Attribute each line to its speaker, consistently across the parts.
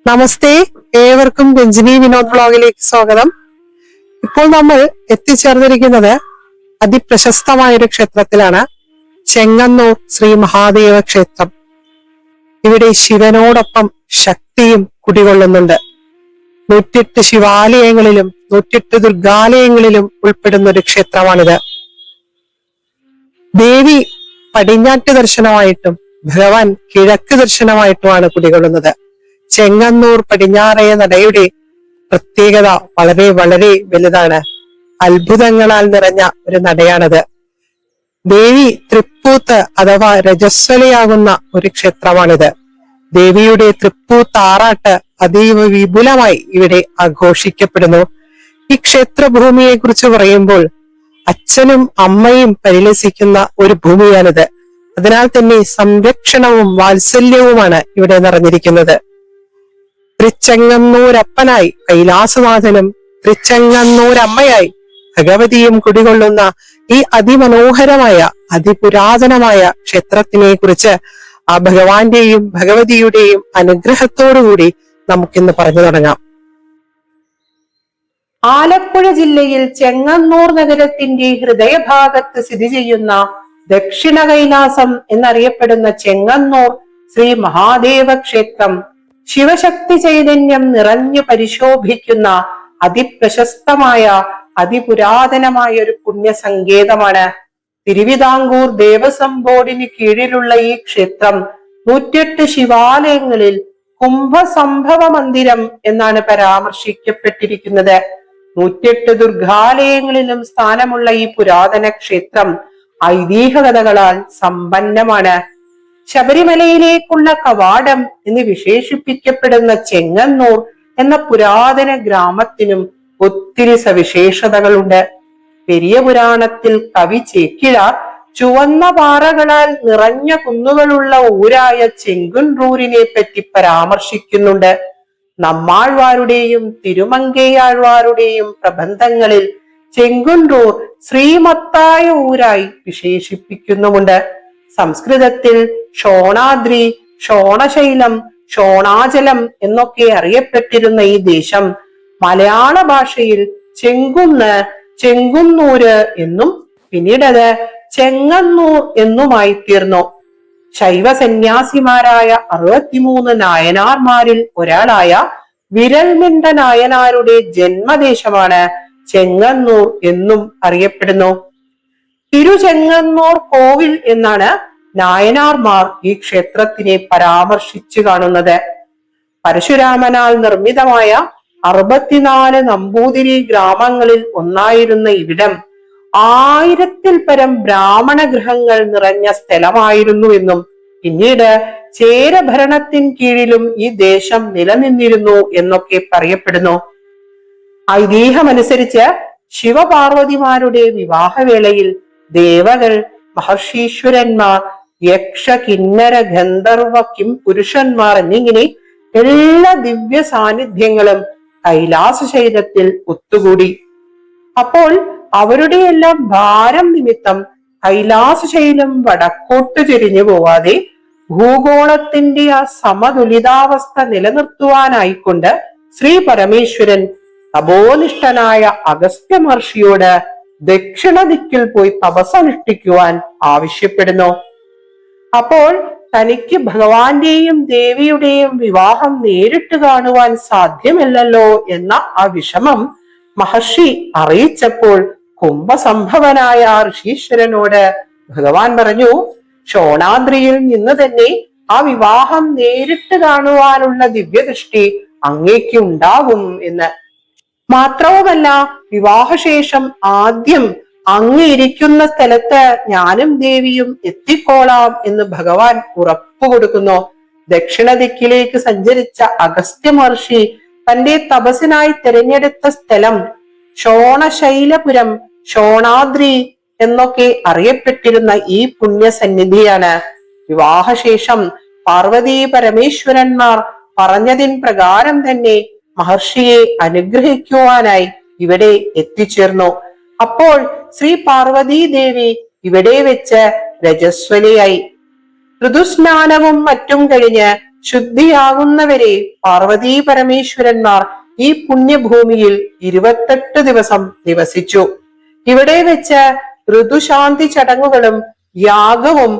Speaker 1: നമസ്തേ, ഏവർക്കും രഞ്ജിനി വിനോദ് വ്ലോഗിലേക്ക് സ്വാഗതം. ഇപ്പോൾ നമ്മൾ എത്തിച്ചേർന്നിരിക്കുന്നത് അതിപ്രശസ്തമായൊരു ക്ഷേത്രത്തിലാണ്. ചെങ്ങന്നൂർ ശ്രീ മഹാദേവ ക്ഷേത്രം. ഇവിടെ ശിവനോടൊപ്പം ശക്തിയും കുടികൊള്ളുന്നുണ്ട്. 108 ശിവാലയങ്ങളിലും 108 ദുർഗാലയങ്ങളിലും ഉൾപ്പെടുന്ന ഒരു ക്ഷേത്രമാണിത്. ദേവി പടിഞ്ഞാറ്റ് ദർശനമായിട്ടും ഭഗവാൻ കിഴക്ക് ദർശനമായിട്ടുമാണ് കുടികൊള്ളുന്നത്. ചെങ്ങന്നൂർ പടിഞ്ഞാറേ നടയുടെ പ്രത്യേകത വളരെ വളരെ വലുതാണ്. അത്ഭുതങ്ങളാൽ നിറഞ്ഞ ഒരു നടയാണത്. ദേവി തൃപ്പൂത്ത് അഥവാ രജസ്വലയാകുന്ന ഒരു ക്ഷേത്രമാണിത്. ദേവിയുടെ തൃപ്പൂത്ത് ആറാട്ട് അതീവ വിപുലമായി ഇവിടെ ആഘോഷിക്കപ്പെടുന്നു. ഈ ക്ഷേത്രഭൂമിയെ കുറിച്ച് പറയുമ്പോൾ അച്ഛനും അമ്മയും പരിലസിക്കുന്ന ഒരു ഭൂമിയാണിത്. അതിനാൽ തന്നെ സംരക്ഷണവും വാത്സല്യവുമാണ് ഇവിടെ നിറഞ്ഞിരിക്കുന്നത്. തൃച്ചെങ്ങന്നൂരപ്പനായി കൈലാസനാഥനും തൃച്ചെങ്ങന്നൂരമ്മയായി ഭഗവതിയും കുടികൊള്ളുന്ന ഈ അതിമനോഹരമായ അതിപുരാതനമായ ക്ഷേത്രത്തിനെ കുറിച്ച് ആ ഭഗവാന്റെയും ഭഗവതിയുടെയും അനുഗ്രഹത്തോടുകൂടി നമുക്കിന്ന് പറഞ്ഞു തുടങ്ങാം.
Speaker 2: ആലപ്പുഴ ജില്ലയിൽ ചെങ്ങന്നൂർ നഗരത്തിന്റെ ഹൃദയഭാഗത്ത് സ്ഥിതി ചെയ്യുന്ന ദക്ഷിണ കൈലാസം എന്നറിയപ്പെടുന്ന ചെങ്ങന്നൂർ ശ്രീ മഹാദേവ ക്ഷേത്രം ശിവശക്തി ചൈതന്യം നിറഞ്ഞു പരിശോഭിക്കുന്ന അതിപ്രശസ്തമായ അതിപുരാതനമായ ഒരു പുണ്യസങ്കേതമാണ്. തിരുവിതാംകൂർ ദേവസ്വം ബോർഡിന് കീഴിലുള്ള ഈ ക്ഷേത്രം 108 ശിവാലയങ്ങളിൽ കുംഭസംഭവ മന്ദിരം എന്നാണ് പരാമർശിക്കപ്പെട്ടിരിക്കുന്നത്. 108 ദുർഗാലയങ്ങളിലും സ്ഥാനമുള്ള ഈ പുരാതന ക്ഷേത്രം ഐതിഹ്യ കഥകളാൽ സമ്പന്നമാണ്. ശബരിമലയിലേക്കുള്ള കവാടം എന്ന് വിശേഷിപ്പിക്കപ്പെടുന്ന ചെങ്ങന്നൂർ എന്ന പുരാതന ഗ്രാമത്തിനും ഒത്തിരി സവിശേഷതകളുണ്ട്. പെരിയ പുരാണത്തിൽ കവി ചേക്കിഴാർ ചുവന്ന പാറകളാൽ നിറഞ്ഞ കുന്നുകളുള്ള ഊരായ ചെങ്കുൻറൂരിനെ പറ്റി പരാമർശിക്കുന്നുണ്ട്. നമ്മാഴ്വാരുടെയും തിരുമങ്കയാഴ്വാരുടെയും പ്രബന്ധങ്ങളിൽ ചെങ്കുൻറൂർ ശ്രീമത്തായ ഊരായി വിശേഷിപ്പിക്കുന്നുമുണ്ട്. സംസ്കൃതത്തിൽ ഷോണാദ്രി, ഷോണശൈലം, ഷോണാചലം എന്നൊക്കെ അറിയപ്പെട്ടിരുന്ന ഈ ദേശം മലയാള ഭാഷയിൽ ചെങ്കുന്ന്, ചെങ്കുന്നൂര് എന്നും പിന്നീടത് ചെങ്ങന്നൂർ എന്നുമായി തീർന്നു. ശൈവ സന്യാസിമാരായ 63 നായനാർമാരിൽ ഒരാളായ വിരൽമിണ്ട നായനാരുടെ ജന്മദേശമാണ് ചെങ്ങന്നൂർ എന്നും അറിയപ്പെടുന്നു. തിരുചെങ്ങന്നൂർ കോവിൽ എന്നാണ് നായനാർമാർ ഈ ക്ഷേത്രത്തിനെ പരാമർശിച്ചു കാണുന്നത്. പരശുരാമനാൽ നിർമ്മിതമായ 64 നമ്പൂതിരി ഗ്രാമങ്ങളിൽ ഒന്നായിരുന്ന ഇവിടം 1000-ൽ പരം ബ്രാഹ്മണ ഗൃഹങ്ങൾ നിറഞ്ഞ സ്ഥലമായിരുന്നു എന്നും പിന്നീട് ചേര ഭരണത്തിൻ കീഴിലും ഈ ദേശം നിലനിന്നിരുന്നു എന്നൊക്കെ പറയപ്പെടുന്നു. ഐതിഹ്യമനുസരിച്ച് ശിവപാർവതിമാരുടെ വിവാഹവേളയിൽ ദേവകൾ, മഹർഷീശ്വരന്മാർ, യക്ഷ, കിന്നര, ഗന്ധർവ, കിം പുരുഷന്മാർ എന്നിങ്ങനെ എല്ലാ ദിവ്യ സാന്നിധ്യങ്ങളും കൈലാസ ശൈലത്തിൽ ഒത്തുകൂടി. അപ്പോൾ അവരുടെ എല്ലാം ഭാരം നിമിത്തം കൈലാസ ശൈലം വടക്കോട്ട് ചെരിഞ്ഞു പോവാതെ ഭൂഗോളത്തിന്റെ ആ സമതുലിതാവസ്ഥ നിലനിർത്തുവാനായിക്കൊണ്ട് ശ്രീ പരമേശ്വരൻ തപോനിഷ്ഠനായ അഗസ്ത്യ മഹർഷിയോട് ദക്ഷിണ ദിക്കിൽ പോയി തപസ്സനുഷ്ഠിക്കുവാൻ ആവശ്യപ്പെടുന്നു. അപ്പോൾ തനിക്ക് ഭഗവാന്റെയും ദേവിയുടെയും വിവാഹം നേരിട്ട് കാണുവാൻ സാധ്യമല്ലല്ലോ എന്ന ആ വിഷമം മഹർഷി അറിയിച്ചപ്പോൾ കുംഭസംഭവനായ ഋഷീശ്വരനോട് ഭഗവാൻ പറഞ്ഞു, ഷോണാദ്രിയിൽ നിന്ന് തന്നെ ആ വിവാഹം നേരിട്ട് കാണുവാനുള്ള ദിവ്യദൃഷ്ടി അങ്ങേക്ക് ഉണ്ടാകും എന്ന്. മാത്രവുമല്ല, വിവാഹശേഷം ആദ്യം അങ്ങ് ഇരിക്കുന്ന സ്ഥലത്ത് ഞാനും ദേവിയും എത്തിക്കോളാം എന്ന് ഭഗവാൻ ഉറപ്പു കൊടുക്കുന്നു. ദക്ഷിണ ദിക്കിലേക്ക് സഞ്ചരിച്ച അഗസ്ത്യ മഹർഷി തന്റെ തപസ്സിനായി തിരഞ്ഞെടുത്ത സ്ഥലം ഷോണശൈലപുരം, ഷോണാദ്രി എന്നൊക്കെ അറിയപ്പെട്ടിരുന്ന ഈ പുണ്യസന്നിധിയാണ്. വിവാഹശേഷം പാർവതീ പരമേശ്വരന്മാർ പറഞ്ഞതിൻ പ്രകാരം തന്നെ മഹർഷിയെ അനുഗ്രഹിക്കുവാനായി ഇവിടെ എത്തിച്ചേർന്നു. അപ്പോൾ ശ്രീ പാർവതീ ദേവി ഇവിടെ വെച്ച് രജസ്വലയായി. ഋതുസ്നാനവും മറ്റും കഴിഞ്ഞ് ശുദ്ധിയാകുന്നവരെ പാർവതീ പരമേശ്വരന്മാർ ഈ പുണ്യഭൂമിയിൽ 28 ദിവസം നിവസിച്ചു. ഇവിടെ വെച്ച് ഋതുശാന്തി ചടങ്ങുകളും യാഗവും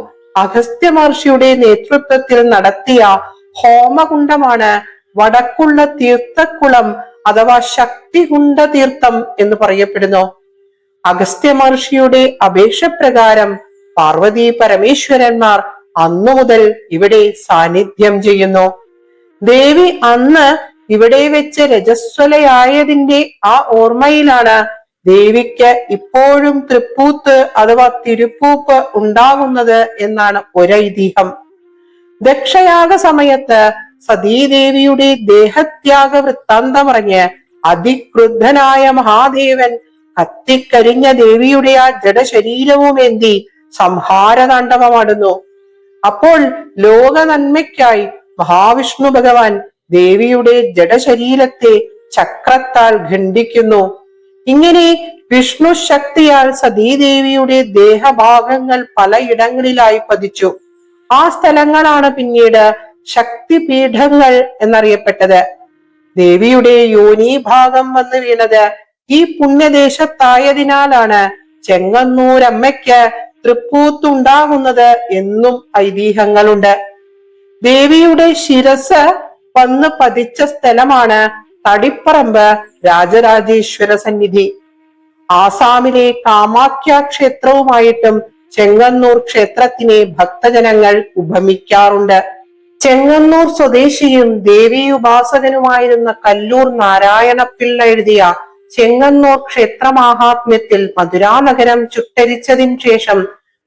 Speaker 2: അഗസ്ത്യ മഹർഷിയുടെ നേതൃത്വത്തിൽ നടത്തിയ ഹോമകുണ്ഡമാണ് വടക്കുള്ള തീർത്ഥക്കുളം അഥവാ ശക്തികുണ്ഡ തീർത്ഥം എന്ന് പറയപ്പെടുന്നു. അഗസ്ത്യ മഹർഷിയുടെ അപേക്ഷ പ്രകാരം പാർവതി പരമേശ്വരന്മാർ അന്നു മുതൽ ഇവിടെ സാന്നിധ്യം ചെയ്യുന്നു. ദേവി അന്ന് ഇവിടെ വെച്ച് രജസ്വലയായതിന്റെ ആ ഓർമ്മയിലാണ് ദേവിക്ക് ഇപ്പോഴും തൃപ്പൂത്ത് അഥവാ തിരുപ്പൂപ്പ് ഉണ്ടാകുന്നത് എന്നാണ് ഒരൈതിഹ്യം. ദക്ഷയാഗ സമയത്ത് സതീദേവിയുടെ ദേഹത്യാഗ വൃത്താന്തമറിഞ്ഞ് അതിക്രുദ്ധനായ മഹാദേവൻ കത്തിക്കരിഞ്ഞ ദേവിയുടെ ആ ജഡശരീരവുമേന്തി സംഹാരതാണ്ഡവമാടുന്നു. അപ്പോൾ ലോക നന്മയ്ക്കായി മഹാവിഷ്ണു ഭഗവാൻ ദേവിയുടെ ജഡശരീരത്തെ ചക്രത്താൽ ഖണ്ഡിക്കുന്നു. ഇങ്ങനെ വിഷ്ണു ശക്തിയാൽ സതീദേവിയുടെ ദേഹഭാഗങ്ങൾ പലയിടങ്ങളിലായി പതിച്ചു. ആ സ്ഥലങ്ങളാണ് പിന്നീട് ശക്തിപീഠങ്ങൾ എന്നറിയപ്പെട്ടത്. ദേവിയുടെ യോനീഭാഗം വന്ന് വീണത് ഈ പുണ്യദേശത്തായതിനാലാണ് ചെങ്ങന്നൂരമ്മയ്ക്ക് തൃപ്പൂത്തുണ്ടാകുന്നത് എന്നും ഐതിഹ്യങ്ങളുണ്ട്. ദേവിയുടെ ശിരസ് വന്ന് പതിച്ച സ്ഥലമാണ് തടിപ്പറമ്പ് രാജരാജേശ്വര സന്നിധി. ആസാമിലെ കാമാഖ്യ ക്ഷേത്രവുമായിട്ടും ചെങ്ങന്നൂർ ക്ഷേത്രത്തിനെ ഭക്തജനങ്ങൾ ഉപമിക്കാറുണ്ട്. ചെങ്ങന്നൂർ സ്വദേശിയും ദേവീ ഉപാസകനുമായിരുന്ന കല്ലൂർ നാരായണപിള്ള എഴുതിയ ചെങ്ങന്നൂർ ക്ഷേത്രമാഹാത്മ്യത്തിൽ മധുരാനഗരം ചുട്ടരിച്ചതിനു ശേഷം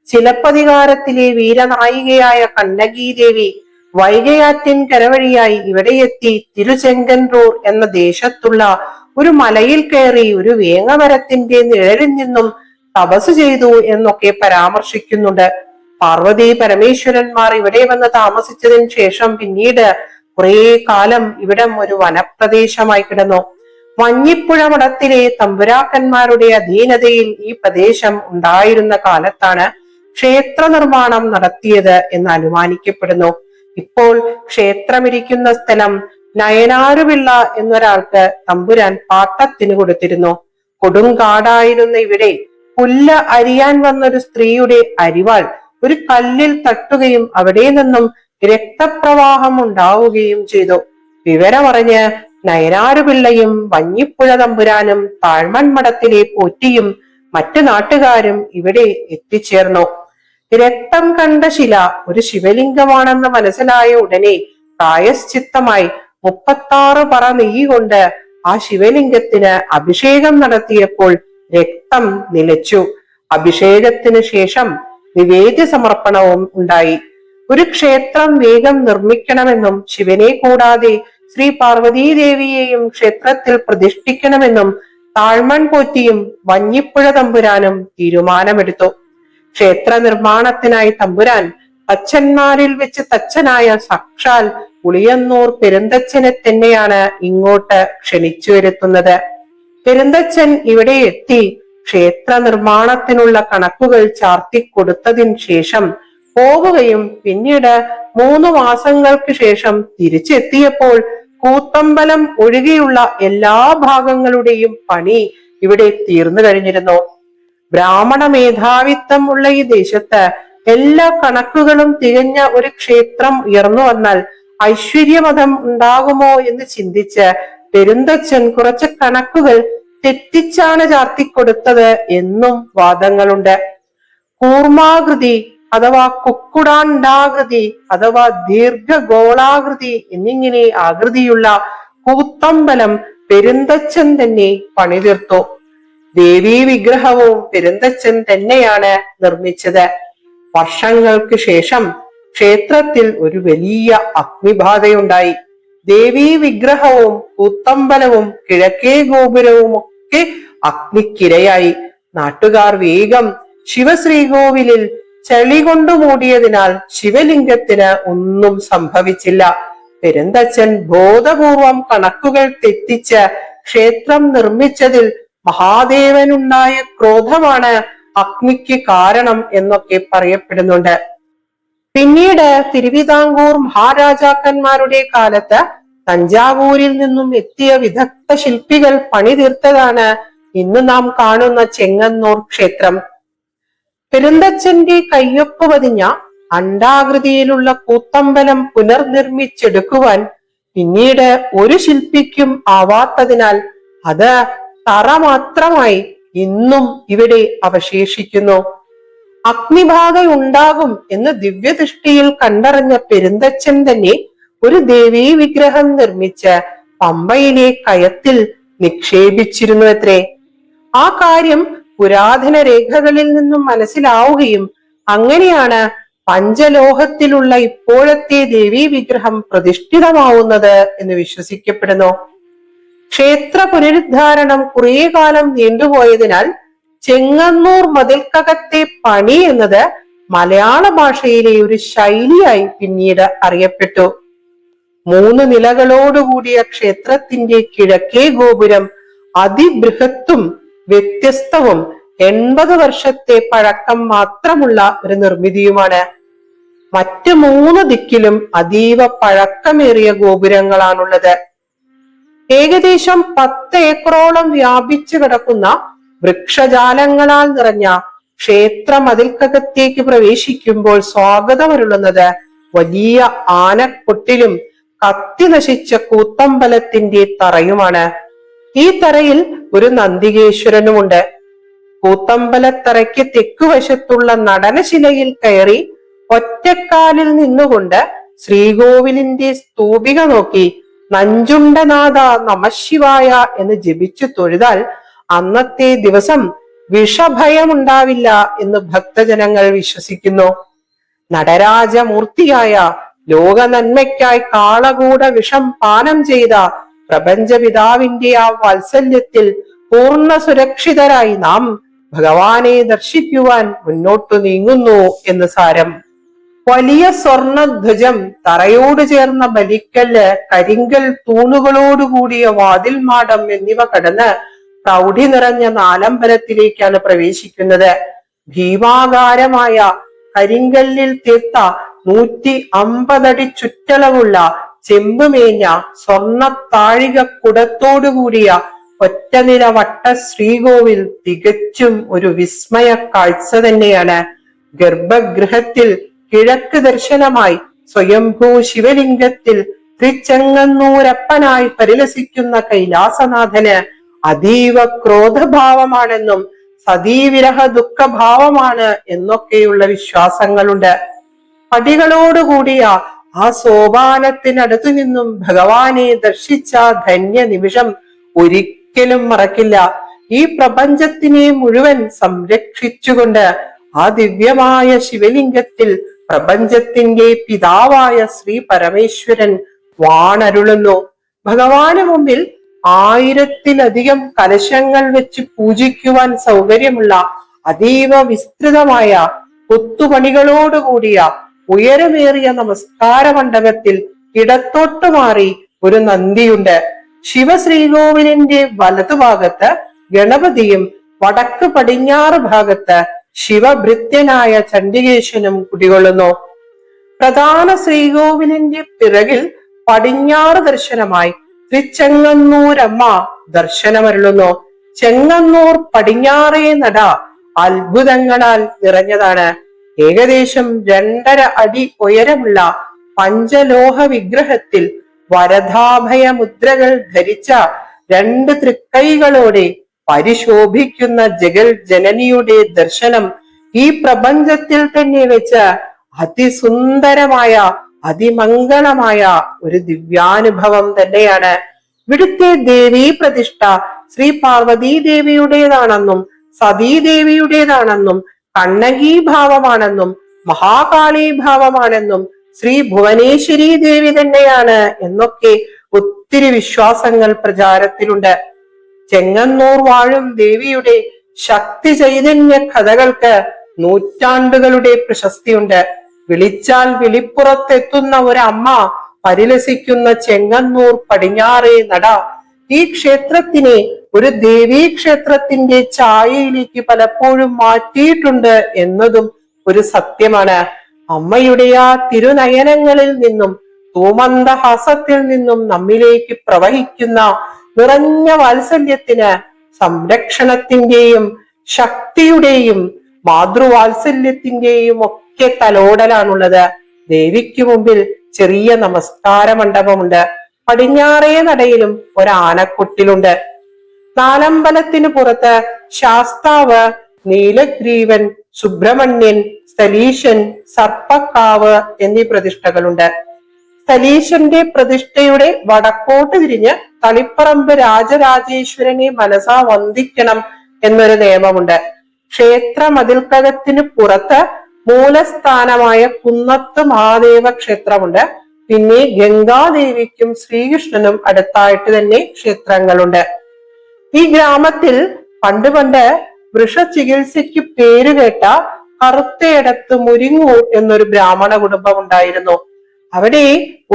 Speaker 2: ചിലപ്പതികാരത്തിലെ വീരനായികയായ കണ്ണകി ദേവി വൈഗയാറ്റിൻ കരവഴിയായി ഇവിടെയെത്തി തിരുചെങ്കന്നൂർ എന്ന ദേശത്തുള്ള ഒരു മലയിൽ കയറി ഒരു വേങ്ങമരത്തിന്റെ നിഴലിൽ നിന്നും തപസ് ചെയ്തു എന്നൊക്കെ പരാമർശിക്കുന്നുണ്ട്. പാർവതി പരമേശ്വരന്മാർ ഇവിടെ വന്ന് താമസിച്ചതിന് ശേഷം പിന്നീട് കുറെ കാലം ഇവിടം ഒരു വനപ്രദേശമായി കിടന്നു. മഞ്ഞിപ്പുഴ മഠത്തിലെ തമ്പുരാക്കന്മാരുടെ അധീനതയിൽ ഈ പ്രദേശം ഉണ്ടായിരുന്ന കാലത്താണ് ക്ഷേത്ര നിർമ്മാണം നടത്തിയത് എന്ന് അനുമാനിക്കപ്പെടുന്നു. ഇപ്പോൾ ക്ഷേത്രമിരിക്കുന്ന സ്ഥലം നയനാരുപിള്ള എന്നൊരാൾക്ക് തമ്പുരാൻ പാട്ടത്തിന് കൊടുത്തിരുന്നു. കൊടുങ്കാടായിരുന്ന ഇവിടെ പുല്ല് അരിയാൻ വന്നൊരു സ്ത്രീയുടെ അരിവാൾ ഒരു കല്ലിൽ തട്ടുകയും അവിടെ നിന്നും രക്തപ്രവാഹം ഉണ്ടാവുകയും ചെയ്തു. വിവരമറിഞ്ഞ് നയനാരുപിള്ളയും വഞ്ഞിപ്പുഴ തമ്പുരാനും താഴ്മൺ മഠത്തിലെ പോറ്റിയും മറ്റു നാട്ടുകാരും ഇവിടെ എത്തിച്ചേർന്നു. രക്തം കണ്ട ശില ഒരു ശിവലിംഗമാണെന്ന് മനസ്സിലായ ഉടനെ പ്രായശ്ചിത്തമായി 36 പറ നെയ്യ് കൊണ്ട് ആ ശിവലിംഗത്തിന് അഭിഷേകം നടത്തിയപ്പോൾ രക്തം നിലച്ചു. അഭിഷേകത്തിന് ശേഷം നിവേദ്യ സമർപ്പണവും ഉണ്ടായി. ഒരു ക്ഷേത്രം വേഗം നിർമ്മിക്കണമെന്നും ശിവനെ കൂടാതെ ശ്രീ പാർവതീദേവിയെയും ക്ഷേത്രത്തിൽ പ്രതിഷ്ഠിക്കണമെന്നും താഴ്മൺ പോറ്റിയും വഞ്ഞിപ്പുഴ തമ്പുരാനും തീരുമാനമെടുത്തു. ക്ഷേത്ര നിർമ്മാണത്തിനായി തമ്പുരാൻ തച്ചന്മാരിൽ വെച്ച് തച്ചനായ സാക്ഷാൽ ഉളിയന്നൂർ പെരുന്തച്ഛനെ തന്നെയാണ് ഇങ്ങോട്ട് ക്ഷണിച്ചു വരുത്തുന്നത്. പെരുന്തച്ഛൻ ഇവിടെ എത്തി ക്ഷേത്ര നിർമ്മാണത്തിനുള്ള കണക്കുകൾ ചാർത്തിക്കൊടുത്തതിന് ശേഷം പോവുകയും പിന്നീട് 3 മാസങ്ങൾക്ക് ശേഷം തിരിച്ചെത്തിയപ്പോൾ കൂത്തമ്പലം ഒഴികെയുള്ള എല്ലാ ഭാഗങ്ങളുടെയും പണി ഇവിടെ തീർന്നു കഴിഞ്ഞിരുന്നു. ബ്രാഹ്മണ മേധാവിത്വം ഉള്ള ഈ ദേശത്ത് എല്ലാ കണക്കുകളും തികഞ്ഞ ഒരു ക്ഷേത്രം ഉയർന്നു വന്നാൽ ഐശ്വര്യമതം ഉണ്ടാകുമോ എന്ന് ചിന്തിച്ച് പെരുന്തച്ഛൻ കുറച്ച് കണക്കുകൾ തെറ്റിച്ചാണ് ചാർത്തിക്കൊടുത്തത് എന്നും വാദങ്ങളുണ്ട്. കൂർമാകൃതി അഥവാ കുക്കുടാണ്ടാകൃതി അഥവാ ദീർഘഗോളാകൃതി എന്നിങ്ങനെ ആകൃതിയുള്ള കൂത്തമ്പലം പെരുന്തച്ഛൻ തന്നെ പണിതീർത്തു. ദേവീ വിഗ്രഹവും പെരുന്തച്ഛൻ തന്നെയാണ് നിർമ്മിച്ചത്. വർഷങ്ങൾക്ക് ശേഷം ക്ഷേത്രത്തിൽ ഒരു വലിയ അഗ്നിബാധയുണ്ടായി. ദേവീ വിഗ്രഹവും കൂത്തമ്പലവും കിഴക്കേ ഗോപുരവും ഒക്കെ അഗ്നിക്കിരയായി. നാട്ടുകാർ വേഗം ശിവശ്രീകോവിലിൽ ചളി കൊണ്ടു മൂടിയതിനാൽ ശിവലിംഗത്തിന് ഒന്നും സംഭവിച്ചില്ല. പെരുന്തച്ഛൻ ബോധപൂർവം കണക്കുകൾ തെറ്റിച്ച് ക്ഷേത്രം നിർമ്മിച്ചതിൽ മഹാദേവനുണ്ടായ ക്രോധമാണ് അഗ്നിക്ക് കാരണം എന്നൊക്കെ പറയപ്പെടുന്നുണ്ട്. പിന്നീട് തിരുവിതാംകൂർ മഹാരാജാക്കന്മാരുടെ കാലത്ത് തഞ്ചാവൂരിൽ നിന്നും എത്തിയ വിദഗ്ധ ശില്പികൾ പണിതീർത്തതാണ് ഇന്ന് നാം കാണുന്ന ചെങ്ങന്നൂർ ക്ഷേത്രം. പെരുന്തച്ഛന്റെ കയ്യൊപ്പ് പതിഞ്ഞ അണ്ഡാകൃതിയിലുള്ള കൂത്തമ്പലം പുനർനിർമ്മിച്ചെടുക്കുവാൻ പിന്നീട് ഒരു ശില്പിക്കും ആവാത്തതിനാൽ അത് തറ മാത്രമായി ഇന്നും ഇവിടെ അവശേഷിക്കുന്നു. അഗ്നിബാധ ഉണ്ടാകും എന്ന് ദിവ്യദൃഷ്ടിയിൽ കണ്ടറിഞ്ഞ പെരുന്തച്ഛൻ തന്നെ ഒരു ദേവീ വിഗ്രഹം നിർമ്മിച്ച് പമ്പയിലെ കയത്തിൽ നിക്ഷേപിച്ചിരുന്നു അത്രേ. ആ കാര്യം പുരാതന രേഖകളിൽ നിന്നും മനസ്സിലാവുകയും അങ്ങനെയാണ് പഞ്ചലോഹത്തിലുള്ള ഇപ്പോഴത്തെ ദേവീ വിഗ്രഹം പ്രതിഷ്ഠിതമാവുന്നത് എന്ന് വിശ്വസിക്കപ്പെടുന്നു. ക്ഷേത്ര പുനരുദ്ധാരണം കുറെ കാലം നീണ്ടുപോയതിനാൽ ചെങ്ങന്നൂർ മതിൽക്കകത്തെ പണി എന്നത് മലയാള ഭാഷയിലെ ഒരു ശൈലിയായി പിന്നീട് അറിയപ്പെട്ടു. 3 നിലകളോടുകൂടിയ ക്ഷേത്രത്തിന്റെ കിഴക്കേ ഗോപുരം അതിബൃഹത്തും വ്യത്യസ്തവും 80 വർഷത്തെ പഴക്കം മാത്രമുള്ള ഒരു നിർമ്മിതിയുമാണ്. മറ്റ് 3 ദിക്കിലും അതീവ പഴക്കമേറിയ ഗോപുരങ്ങളാണുള്ളത്. ഏകദേശം 10 ഏക്കറോളം വ്യാപിച്ചു കിടക്കുന്ന വൃക്ഷജാലങ്ങളാൽ നിറഞ്ഞ ക്ഷേത്ര മതിൽക്കകത്തേക്ക് പ്രവേശിക്കുമ്പോൾ സ്വാഗതമരുളുന്നത് വലിയ ആനക്കൊട്ടിലും കത്തി നശിച്ച കൂത്തമ്പലത്തിന്റെ തറയുമാണ്. ഈ തറയിൽ ഒരു നന്ദികേശ്വരനുമുണ്ട്. കൂത്തമ്പലത്തറയ്ക്ക് തെക്കുവശത്തുള്ള നടനശിലയിൽ കയറി ഒറ്റക്കാലിൽ നിന്നുകൊണ്ട് ശ്രീകോവിലിന്റെ സ്തൂപിക നോക്കി നഞ്ചുണ്ടനാഥ നമശിവായ എന്ന് ജപിച്ചു തൊഴുതാൽ അന്നത്തെ ദിവസം വിഷഭയമുണ്ടാവില്ല എന്ന് ഭക്തജനങ്ങൾ വിശ്വസിക്കുന്നു. നടരാജമൂർത്തിയായ ലോക നന്മയ്ക്കായി കാളകൂട വിഷം പാനം ചെയ്ത പ്രപഞ്ചപിതാവിന്റെ ആ വാത്സല്യത്തിൽ പൂർണ്ണ സുരക്ഷിതരായി നാം ഭഗവാനെ ദർശിക്കുവാൻ മുന്നോട്ടു നീങ്ങുന്നു എന്ന് സാരം. വലിയ സ്വർണധ്വജം, തറയോട് ചേർന്ന ബലിക്കല്ല്, കരിങ്കൽ തൂണുകളോടുകൂടിയ വാതിൽ മാടം എന്നിവ കടന്ന് പ്രൗഢി നിറഞ്ഞ നാലമ്പലത്തിലേക്കാണ് പ്രവേശിക്കുന്നത്. ഭീമാകാരമായ കരിങ്കല്ലിൽ തീർത്ത 150 അടി ചുറ്റളവുള്ള ചെമ്പുമേഞ്ഞ സ്വർണ്ണ താഴിക കുടത്തോടുകൂടിയ ഒറ്റനില വട്ട ശ്രീകോവിൽ തികച്ചും ഒരു വിസ്മയ കാഴ്ച തന്നെയാണ്. ഗർഭഗൃഹത്തിൽ കിഴക്ക് ദർശനമായി സ്വയംഭൂ ശിവലിംഗത്തിൽ തൃച്ചെങ്ങന്നൂരപ്പനായി പരിലസിക്കുന്ന കൈലാസനാഥന് അതീവ ക്രോധഭാവമാണെന്നും സതീവിരഹ ദുഃഖഭാവമാണ് എന്നൊക്കെയുള്ള വിശ്വാസങ്ങളുണ്ട്. പടികളോടുകൂടിയ ആ സോപാനത്തിനടുത്തു നിന്നും ഭഗവാനെ ദർശിച്ച ധന്യ നിമിഷം ഒരിക്കലും മറക്കില്ല. ഈ പ്രപഞ്ചത്തിനെ മുഴുവൻ സംരക്ഷിച്ചുകൊണ്ട് ആ ദിവ്യമായ ശിവലിംഗത്തിൽ പ്രപഞ്ചത്തിന്റെ പിതാവായ ശ്രീ പരമേശ്വരൻ വാണരുളുന്നു. ഭഗവാന് മുമ്പിൽ 1000-ലധികം കലശങ്ങൾ വെച്ച് പൂജിക്കുവാൻ സൗകര്യമുള്ള അതീവ വിസ്തൃതമായ കൊത്തുപണികളോടുകൂടിയ ഉയരമേറിയ നമസ്കാര മണ്ഡപത്തിൽ ഇടത്തോട്ട് മാറി ഒരു നന്ദിയുണ്ട്. ശിവശ്രീകോവിലിന്റെ വലതുഭാഗത്ത് ഗണപതിയും വടക്ക് പടിഞ്ഞാറ് ഭാഗത്ത് ശിവഭൃത്യനായ ചണ്ഡികേശനും കുടികൊള്ളുന്നു. പ്രധാന ശ്രീകോവിലിന്റെ പിറകിൽ പടിഞ്ഞാറ് ദർശനമായി തൃച്ചെങ്ങന്നൂരമ്മ ദർശനമരുളുന്നു. ചെങ്ങന്നൂർ പടിഞ്ഞാറേ നട അത്ഭുതങ്ങളാൽ നിറഞ്ഞതാണ്. ഏകദേശം 2.5 അടി ഉയരമുള്ള പഞ്ചലോഹ വിഗ്രഹത്തിൽ വരദാഭയ മുദ്രകൾ ധരിച്ച 2 തൃക്കൈകളോടെ പരിശോഭിക്കുന്ന ജഗൽ ജനനിയുടെ ദർശനം ഈ പ്രപഞ്ചത്തിൽ തന്നെ വെച്ച് അതിസുന്ദരമായ അതിമംഗളമായ ഒരു ദിവ്യാനുഭവം തന്നെയാണ്. ഇവിടുത്തെ ദേവീ പ്രതിഷ്ഠ ശ്രീ പാർവതീ ദേവിയുടേതാണെന്നും സതീദേവിയുടേതാണെന്നും കണ്ണകീ ഭാവമാണെന്നും മഹാകാളി ഭാവമാണെന്നും ശ്രീ ഭുവനേശ്വരി ദേവി തന്നെയാണ് എന്നൊക്കെ ഒത്തിരി വിശ്വാസങ്ങൾ പ്രചാരത്തിലുണ്ട്. ചെങ്ങന്നൂർ വാഴും ദേവിയുടെ ശക്തി ചൈതന്യ കഥകൾക്ക് നൂറ്റാണ്ടുകളുടെ പ്രശസ്തിയുണ്ട്. വിളിച്ചാൽ വിളിപ്പുറത്തെത്തുന്ന ഒരമ്മ പരിലസിക്കുന്ന ചെങ്ങന്നൂർ പടിഞ്ഞാറേ നട ഈ ക്ഷേത്രത്തിനെ ഒരു ദേവീ ക്ഷേത്രത്തിന്റെ ഛായയിലേക്ക് പലപ്പോഴും മാറ്റിയിട്ടുണ്ട് എന്നതും ഒരു സത്യമാണ്. അമ്മയുടെ ആ തിരുനയനങ്ങളിൽ നിന്നും തൂമന്ദഹാസത്തിൽ നിന്നും നമ്മിലേക്ക് പ്രവഹിക്കുന്ന നിറഞ്ഞ വാത്സല്യത്തിന് സംരക്ഷണത്തിന്റെയും ശക്തിയുടെയും മാതൃവാത്സല്യത്തിന്റെയും ഒക്കെ തലോടലാണുള്ളത്. ദേവിക്ക് മുമ്പിൽ ചെറിയ നമസ്കാര മണ്ഡപമുണ്ട്. പടിഞ്ഞാറേ നടയിലും ഒരാനക്കൊട്ടിലുണ്ട്. നാലമ്പലത്തിന് പുറത്ത് ശാസ്താവ്, നീലഗ്രീവൻ, സുബ്രഹ്മണ്യൻ, സ്ഥലീശൻ, സർപ്പക്കാവ് എന്നീ പ്രതിഷ്ഠകളുണ്ട്. സ്ഥലീശന്റെ പ്രതിഷ്ഠയുടെ വടക്കോട്ട് തിരിഞ്ഞ് തളിപ്പറമ്പ് രാജരാജേശ്വരനെ മനസാ വന്ദിക്കണം എന്നൊരു നിയമമുണ്ട്. ക്ഷേത്ര മതിൽക്കകത്തിന് പുറത്ത് മൂലസ്ഥാനമായ കുന്നത്ത് മഹാദേവ ക്ഷേത്രമുണ്ട്. പിന്നെ ഗംഗാദേവിക്കും ശ്രീകൃഷ്ണനും അടുത്തായിട്ട് തന്നെ ക്ഷേത്രങ്ങളുണ്ട്. ഈ ഗ്രാമത്തിൽ പണ്ട് വൃഷചികിത്സയ്ക്ക് പേരുകേട്ട കറുത്തയിടത്ത് മുരിങ്ങൂർ എന്നൊരു ബ്രാഹ്മണ കുടുംബം ഉണ്ടായിരുന്നു. അവിടെ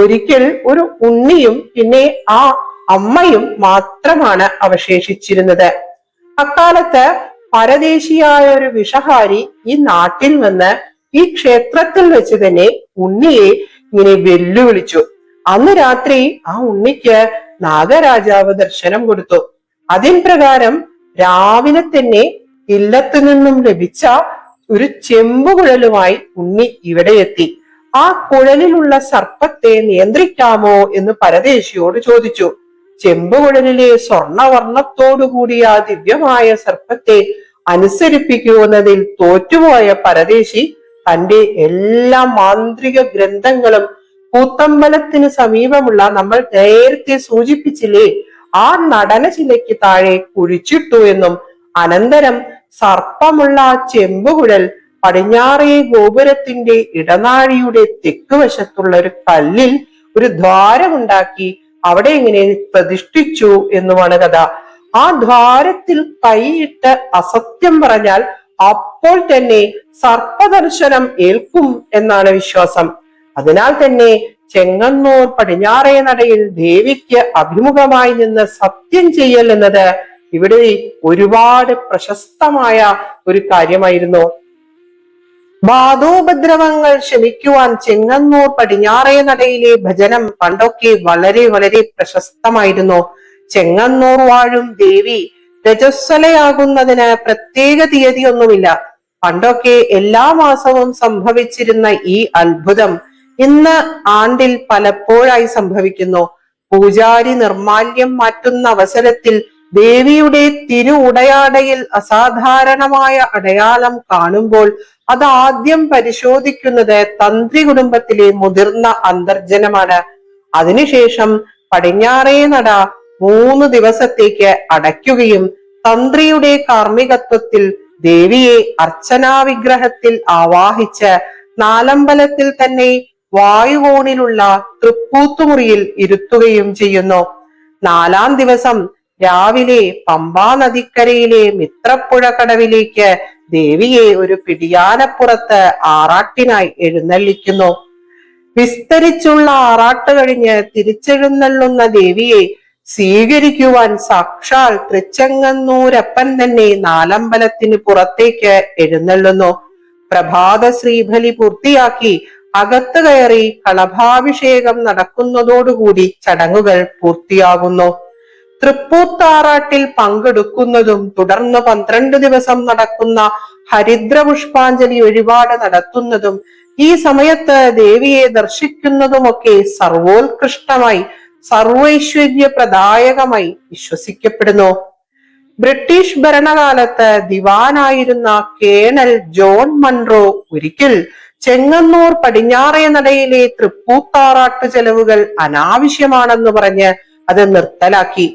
Speaker 2: ഒരിക്കൽ ഒരു ഉണ്ണിയും പിന്നെ ആ അമ്മയും മാത്രമാണ് അവശേഷിച്ചിരുന്നത്. അക്കാലത്ത് പരദേശിയായ ഒരു വിഷഹാരി ഈ നാട്ടിൽ വന്ന് ഈ ക്ഷേത്രത്തിൽ വെച്ച് തന്നെ ഉണ്ണിയെ ഇങ്ങനെ വെല്ലുവിളിച്ചു. അന്ന് രാത്രി ആ ഉണ്ണിക്ക് നാഗരാജാവ് ദർശനം കൊടുത്തു. അതിൻ പ്രകാരം രാവിലെ തന്നെ ഇല്ലത്തു നിന്നും ലഭിച്ച ഒരു ചെമ്പുകുഴലുമായി ഉണ്ണി ഇവിടെ എത്തി. ആ കുഴലിലുള്ള സർപ്പത്തെ നിയന്ത്രിക്കാമോ എന്ന് പരദേശിയോട് ചോദിച്ചു. ചെമ്പുകുഴലിലെ സ്വർണവർണ്ണത്തോടുകൂടിയ ആ ദിവ്യമായ സർപ്പത്തെ അനുസരിപ്പിക്കുന്നതിൽ തോറ്റുപോയ പരദേശി തന്റെ എല്ലാ മാന്ത്രിക ഗ്രന്ഥങ്ങളും കൂത്തമ്പലത്തിന് സമീപമുള്ള നമ്മൾ നേരത്തെ സൂചിപ്പിച്ചില്ലേ ആ നടനശിലയ്ക്ക് താഴെ കുഴിച്ചിട്ടു എന്നും അനന്തരം സർപ്പമുള്ള ആ ചെമ്പുകുഴൽ പടിഞ്ഞാറേ ഗോപുരത്തിന്റെ ഇടനാഴിയുടെ തെക്ക് വശത്തുള്ള ഒരു കല്ലിൽ ഒരു ദ്വാരമുണ്ടാക്കി അവിടെ ഇങ്ങനെ പ്രതിഷ്ഠിച്ചു എന്നുമാണ് കഥ. ആ ദ്വാരത്തിൽ കൈയിട്ട് അസത്യം പറഞ്ഞാൽ അപ്പോൾ തന്നെ സർപ്പദർശനം ഏൽക്കും എന്നാണ് വിശ്വാസം. അതിനാൽ തന്നെ ചെങ്ങന്നൂർ പടിഞ്ഞാറേ നടയിൽ ദേവിക്ക് അഭിമുഖമായി നിന്ന് സത്യം ചെയ്യൽ എന്നത് ഇവിടെ ഒരുപാട് പ്രശസ്തമായ ഒരു കാര്യമായിരുന്നു. ബാധോപദ്രവങ്ങൾ ശമിക്കുവാൻ ചെങ്ങന്നൂർ പടിഞ്ഞാറേ നടയിലെ ഭജനം പണ്ടൊക്കെ വളരെ പ്രശസ്തമായിരുന്നു. ചെങ്ങന്നൂർ വാഴും ദേവി രജസ്വലയാകുന്നതിന് പ്രത്യേക തീയതിയൊന്നുമില്ല. പണ്ടൊക്കെ എല്ലാ മാസവും സംഭവിച്ചിരുന്ന ഈ അത്ഭുതം ഇന്ന് ആണ്ടിൽ പലപ്പോഴായി സംഭവിക്കുന്നു. പൂജാരി നിർമാല്യം മാറ്റുന്ന അവസരത്തിൽ ദേവിയുടെ തിരുഉടയാടയിൽ അസാധാരണമായ അടയാളം കാണുമ്പോൾ അത് ആദ്യം പരിശോധിക്കുന്നത് തന്ത്രി കുടുംബത്തിലെ മുതിർന്ന അന്തർജനമാണ്. അതിനുശേഷം പടിഞ്ഞാറേ നട 3 ദിവസത്തേക്ക് അടയ്ക്കുകയും തന്ത്രിയുടെ കാർമ്മികത്വത്തിൽ ദേവിയെ അർച്ചനാ വിഗ്രഹത്തിൽ ആവാഹിച്ച് നാലമ്പലത്തിൽ തന്നെ വായുകോണിലുള്ള തൃപ്പൂത്തുമുറിയിൽ ഇരുത്തുകയും ചെയ്യുന്നു. 4-ാം ദിവസം രാവിലെ പമ്പാ നദിക്കരയിലെ മിത്രപ്പുഴ കടവിലേക്ക് ദേവിയെ ഒരു പിടിയാനപ്പുറത്ത് ആറാട്ടിനായി എഴുന്നള്ളിക്കുന്നു. വിസ്തരിച്ചുള്ള ആറാട്ട് കഴിഞ്ഞ് തിരിച്ചെഴുന്നള്ളുന്ന ദേവിയെ സ്വീകരിക്കുവാൻ സാക്ഷാൽ തൃച്ചെങ്ങന്നൂരപ്പൻ തന്നെ നാലമ്പലത്തിന് പുറത്തേക്ക് എഴുന്നള്ളുന്നു. പ്രഭാത ശ്രീബലി പൂർത്തിയാക്കി അകത്ത് കയറി കളഭാഭിഷേകം നടക്കുന്നതോടുകൂടി ചടങ്ങുകൾ പൂർത്തിയാകുന്നു. തൃപ്പൂത്താറാട്ടിൽ പങ്കെടുക്കുന്നതും തുടർന്ന് 12 ദിവസം നടക്കുന്ന ഹരിദ്ര പുഷ്പാഞ്ജലി വഴിപാട് നടത്തുന്നതും ഈ സമയത്ത് ദേവിയെ ദർശിക്കുന്നതുമൊക്കെ സർവോത്കൃഷ്ടമായി സർവൈശ്വര്യപ്രദായകമായി വിശ്വസിക്കപ്പെടുന്നു. ബ്രിട്ടീഷ് ഭരണകാലത്ത് ദിവാനായിരുന്ന കേണൽ ജോൺ മൺറോ ഒരിക്കൽ ചെങ്ങന്നൂർ പടിഞ്ഞാറേ നടയിലെ തൃപ്പൂത്താറാട്ട് ചെലവുകൾ അനാവശ്യമാണെന്ന് പറഞ്ഞ് അത് നിർത്തലാക്കി.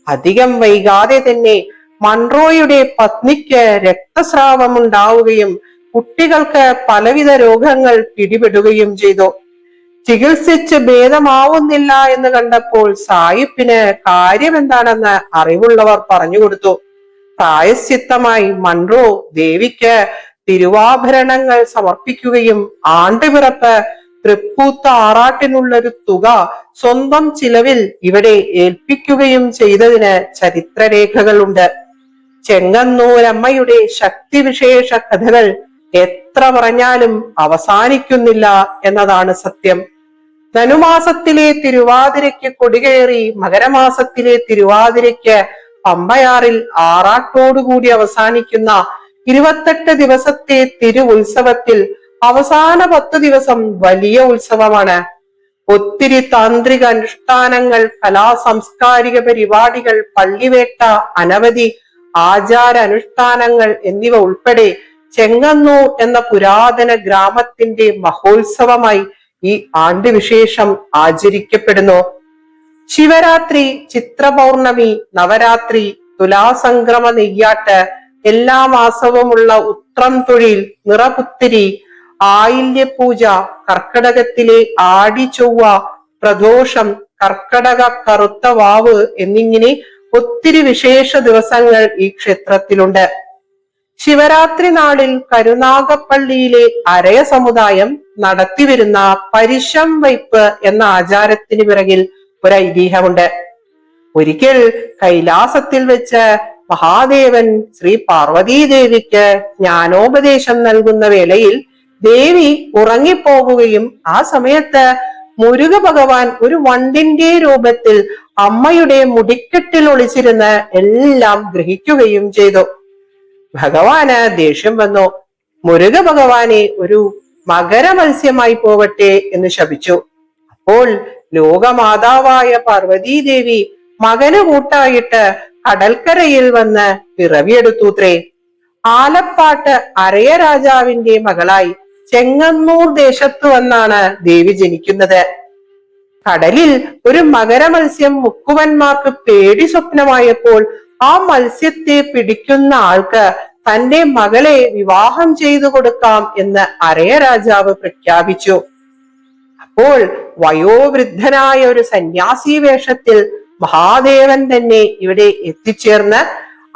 Speaker 2: അധികം വൈകാതെ തന്നെ മൺറോയുടെ പത്നിക്ക് രക്തസ്രാവം ഉണ്ടാവുകയും കുട്ടികൾക്ക് പലവിധ രോഗങ്ങൾ പിടിപെടുകയും ചെയ്തു. ചികിത്സിച്ച് ഭേദമാവുന്നില്ല എന്ന് കണ്ടപ്പോൾ സായിപ്പിന് കാര്യം എന്താണെന്ന് അറിവുള്ളവർ പറഞ്ഞുകൊടുത്തു. പ്രായശ്ചിത്തമായി മൺറോ ദേവിക്ക് തിരുവാഭരണങ്ങൾ സമർപ്പിക്കുകയും ആണ്ടുപിറപ്പ് തൃപ്പൂത്ത ആറാട്ടിനുള്ളൊരു തുക സ്വന്തം ചിലവിൽ ഇവിടെ ഏൽപ്പിക്കുകയും ചെയ്തതിന് ചരിത്രരേഖകളുണ്ട്. ചെങ്ങന്നൂരമ്മയുടെ ശക്തിവിശേഷ കഥകൾ എത്ര പറഞ്ഞാലും അവസാനിക്കുന്നില്ല എന്നതാണ് സത്യം. ധനുമാസത്തിലെ തിരുവാതിരയ്ക്ക് കൊടികയറി മകരമാസത്തിലെ തിരുവാതിരയ്ക്ക് പമ്പയാറിൽ ആറാട്ടോടുകൂടി അവസാനിക്കുന്ന 28 ദിവസത്തെ തിരു ഉത്സവത്തിൽ അവസാന 10 ദിവസം വലിയ ഉത്സവമാണ്. ഒത്തിരി താന്ത്രിക അനുഷ്ഠാനങ്ങൾ, കലാ സാംസ്കാരിക പരിപാടികൾ, പള്ളിവേട്ട, അനവധി ആചാര അനുഷ്ഠാനങ്ങൾ എന്നിവ ഉൾപ്പെടെ ചെങ്ങന്നൂർ എന്ന പുരാതന ഗ്രാമത്തിന്റെ മഹോത്സവമായി ഈ ആണ്ടുവിശേഷം ആചരിക്കപ്പെടുന്നു. ശിവരാത്രി, ചിത്രപൗർണമി, നവരാത്രി, തുലാസംക്രമ നെയ്യാട്ട്, എല്ലാ മാസവുമുള്ള ഉത്രം തൊഴിൽ, നിറപുത്തിരി, ആയില്യപൂജ, കർക്കടകത്തിലെ ആടി ചൊവ്വ, പ്രദോഷം, കർക്കടക കറുത്ത വാവ് എന്നിങ്ങനെ ഒത്തിരി വിശേഷ ദിവസങ്ങൾ ഈ ക്ഷേത്രത്തിലുണ്ട്. ശിവരാത്രി നാളിൽ കരുനാഗപ്പള്ളിയിലെ അരയ സമുദായം നടത്തിവരുന്ന പരിശം വയ്പ് എന്ന ആചാരത്തിന് പിറകിൽ ഒരു ഐതിഹ്യമുണ്ട്. ഒരിക്കൽ കൈലാസത്തിൽ വെച്ച് മഹാദേവൻ ശ്രീ പാർവതീദേവിക്ക് ജ്ഞാനോപദേശം നൽകുന്ന വേളയിൽ ദേവി ഉറങ്ങിപ്പോകുകയും ആ സമയത്ത് മുരുക ഭഗവാൻ ഒരു വണ്ടിന്റെ രൂപത്തിൽ അമ്മയുടെ മുടിക്കെട്ടിൽ ഒളിച്ചിരുന്ന് എല്ലാം ഗ്രഹിക്കുകയും ചെയ്തു. ഭഗവാന് ദേഷ്യം വന്നു. മുരുക ഭഗവാനെ ഒരു മകര മത്സ്യമായി പോവട്ടെ എന്ന് ശപിച്ചു. അപ്പോൾ ലോകമാതാവായ പാർവതീദേവി മകന് കൂട്ടായിട്ട് കടൽക്കരയിൽ വന്ന് പിറവിയെടുത്തൂത്രേ. ആലപ്പാട്ട് അരയ രാജാവിന്റെ മകളായി ചെങ്ങന്നൂർ ദേശത്തു വന്നാണ് ദേവി ജനിക്കുന്നത്. കടലിൽ ഒരു മകര മത്സ്യം മുക്കുവന്മാർക്ക് പേടി സ്വപ്നമായപ്പോൾ ആ മത്സ്യത്തെ പിടിക്കുന്ന ആൾക്ക് തന്റെ മകളെ വിവാഹം ചെയ്തു കൊടുക്കാം എന്ന് അരയ രാജാവ് പ്രഖ്യാപിച്ചു. അപ്പോൾ വയോവൃദ്ധനായ ഒരു സന്യാസി വേഷത്തിൽ മഹാദേവൻ തന്നെ ഇവിടെ എത്തിച്ചേർന്ന്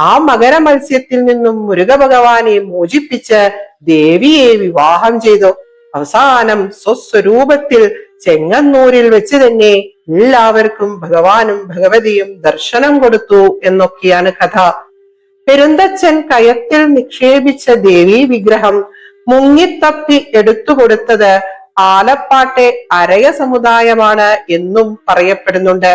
Speaker 2: ആ മകര മത്സ്യത്തിൽ നിന്നും മുരുക ഭഗവാനെ മോചിപ്പിച്ച് ദേവിയെ വിവാഹം ചെയ്തു. അവസാനം സ്വസ്വരൂപത്തിൽ ചെങ്ങന്നൂരിൽ വെച്ച് തന്നെ എല്ലാവർക്കും ഭഗവാനും ഭഗവതിയും ദർശനം കൊടുത്തു എന്നൊക്കെയാണ് കഥ. പെരുന്തച്ഛൻ കയത്തിൽ നിക്ഷേപിച്ച ദേവീ വിഗ്രഹം മുങ്ങിത്തപ്പി എടുത്തുകൊടുത്തത് ആലപ്പാട്ടെ അരയ സമുദായമാണ് എന്നും പറയപ്പെടുന്നുണ്ട്.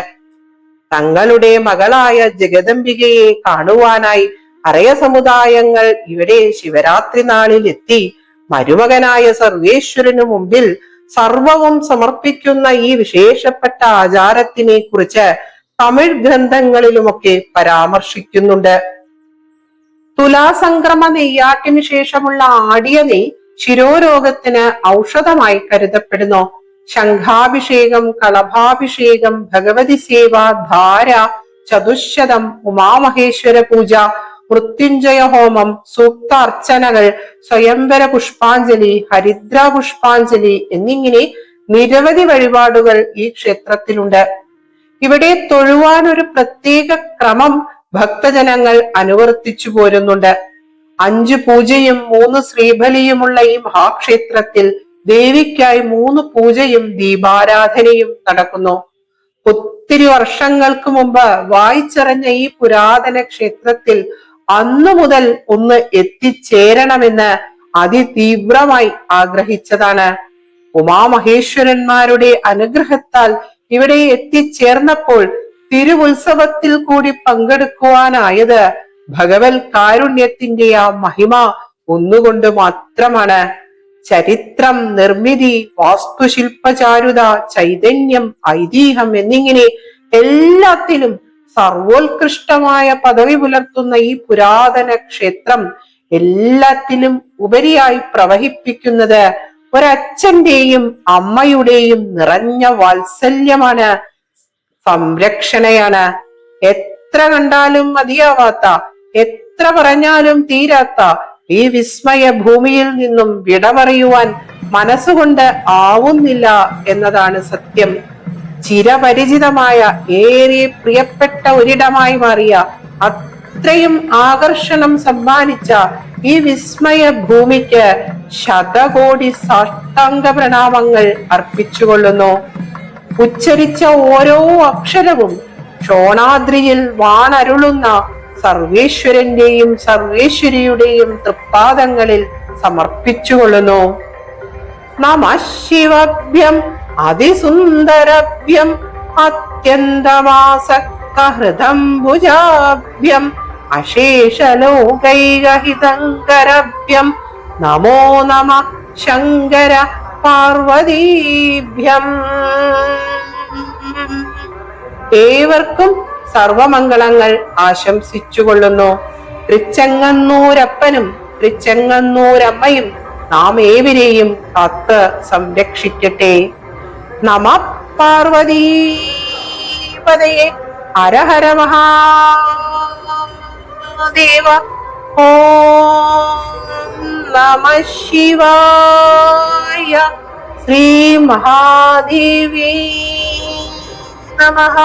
Speaker 2: തങ്ങളുടെ മകളായ ജഗദംബികയെ കാണുവാനായി അരയ സമുദായങ്ങൾ ഇവിടെ ശിവരാത്രി നാളിൽ എത്തി മരുമകനായ സർവേശ്വരനു മുമ്പിൽ സർവവും സമർപ്പിക്കുന്ന ഈ വിശേഷപ്പെട്ട ആചാരത്തിനെ കുറിച്ച് തമിഴ് ഗ്രന്ഥങ്ങളിലുമൊക്കെ പരാമർശിക്കുന്നുണ്ട്. തുലാസംക്രമ നെയ്യാട്ടിനു ശേഷമുള്ള ആടിയ നെയ് ശിരോരോഗത്തിന് ഔഷധമായി കരുതപ്പെടുന്നു. ശംഖാഭിഷേകം, കളഭാഭിഷേകം, ഭഗവതി സേവ, ധാര, ചതുശതം, ഉമാമഹേശ്വര പൂജ, മൃത്യുഞ്ജയ ഹോമം, സൂക്ത അർച്ചനകൾ, സ്വയംവര പുഷ്പാഞ്ജലി, ഹരിദ്ര പുഷ്പാഞ്ജലി എന്നിങ്ങനെ നിരവധി വഴിപാടുകൾ ഈ ക്ഷേത്രത്തിലുണ്ട്. ഇവിടെ തൊഴുവാൻ ഒരു പ്രത്യേക ക്രമം ഭക്തജനങ്ങൾ അനുവർത്തിച്ചു പോരുന്നുണ്ട്. 5 പൂജയും 3 ശ്രീബലിയുമുള്ള ഈ മഹാക്ഷേത്രത്തിൽ ദേവിക്കായി 3 പൂജയും ദീപാരാധനയും നടക്കുന്നു. ഒത്തിരി വർഷങ്ങൾക്ക് മുമ്പ് വായിച്ചറിഞ്ഞ ഈ പുരാതന ക്ഷേത്രത്തിൽ അന്നു മുതൽ ഒന്ന് എത്തിച്ചേരണമെന്ന് അതിതീവ്രമായി ആഗ്രഹിച്ചതാണ്. ഉമാമഹേശ്വരന്മാരുടെ അനുഗ്രഹത്താൽ ഇവിടെ എത്തിച്ചേർന്നപ്പോൾ തിരുവുത്സവത്തിൽ കൂടി പങ്കെടുക്കുവാനായത് ഭഗവത് കാരുണ്യത്തിന്റെ ആ മഹിമ ഒന്നുകൊണ്ട് മാത്രമാണ്. ചരിത്രം, നിർമ്മിതി, വാസ്തുശില്പചാരുത, ചൈതന്യം, ഐതിഹ്യം എന്നിങ്ങനെ എല്ലാത്തിലും സർവോത്കൃഷ്ടമായ പദവി പുലർത്തുന്ന ഈ പുരാതന ക്ഷേത്രം എല്ലാത്തിലും ഉപരിയായി പ്രവഹിപ്പിക്കുന്നത് ഒരച്ഛന്റെയും അമ്മയുടെയും നിറഞ്ഞ വാത്സല്യമാണ്, സംരക്ഷണയാണ്. എത്ര കണ്ടാലും മതിയാവാത്ത, എത്ര പറഞ്ഞാലും തീരാത്ത ഈ വിസ്മയ ഭൂമിയിൽ നിന്നും വിട പറയുവാൻ മനസ്സുകൊണ്ട് ആവുന്നില്ല എന്നതാണ് സത്യം. ചിരപരിചിതമായ, ഏറെ പ്രിയപ്പെട്ട ഒരിടമായി മാറിയ, അത്രയും ആകർഷണം സമ്മാനിച്ച ഈ വിസ്മയ ഭൂമിക്ക് ശതകോടി സാഷ്ടാംഗ പ്രണാമങ്ങൾ അർപ്പിച്ചുകൊള്ളുന്നു. ഉച്ചരിച്ച ഓരോ അക്ഷരവും ക്ഷോണാദ്രിയിൽ വാണരുളുന്ന സർവേശ്വരന്റെയും സർവേശ്വരിയുടെയും തൃപ്പാദങ്ങളിൽ സമർപ്പിച്ചുകൊള്ളുന്നു. നമ ശിവഭ്യം അതിസുന്ദരഭ്യം അത്യന്തമാസക്തഹൃദം ഭുജാഭ്യം അശേഷലോകൈകഹിതങ്കരഭ്യം നമോ നമ ശങ്കര പാർവതീഭ്യം. ഏവർക്കും സർവമംഗളങ്ങൾ ആശംസിച്ചുകൊള്ളുന്നു. തൃച്ചെങ്ങന്നൂരപ്പനും തൃച്ചെങ്ങന്നൂരമ്മയും നാം ഏവരെയും കാത്ത് സംരക്ഷിക്കട്ടെ. നമ പാർവതീപതയെ. ഹര ഹര മഹാദേവ. ഓം നമ ശിവായ. ശ്രീ മഹാദേവി നമഃ.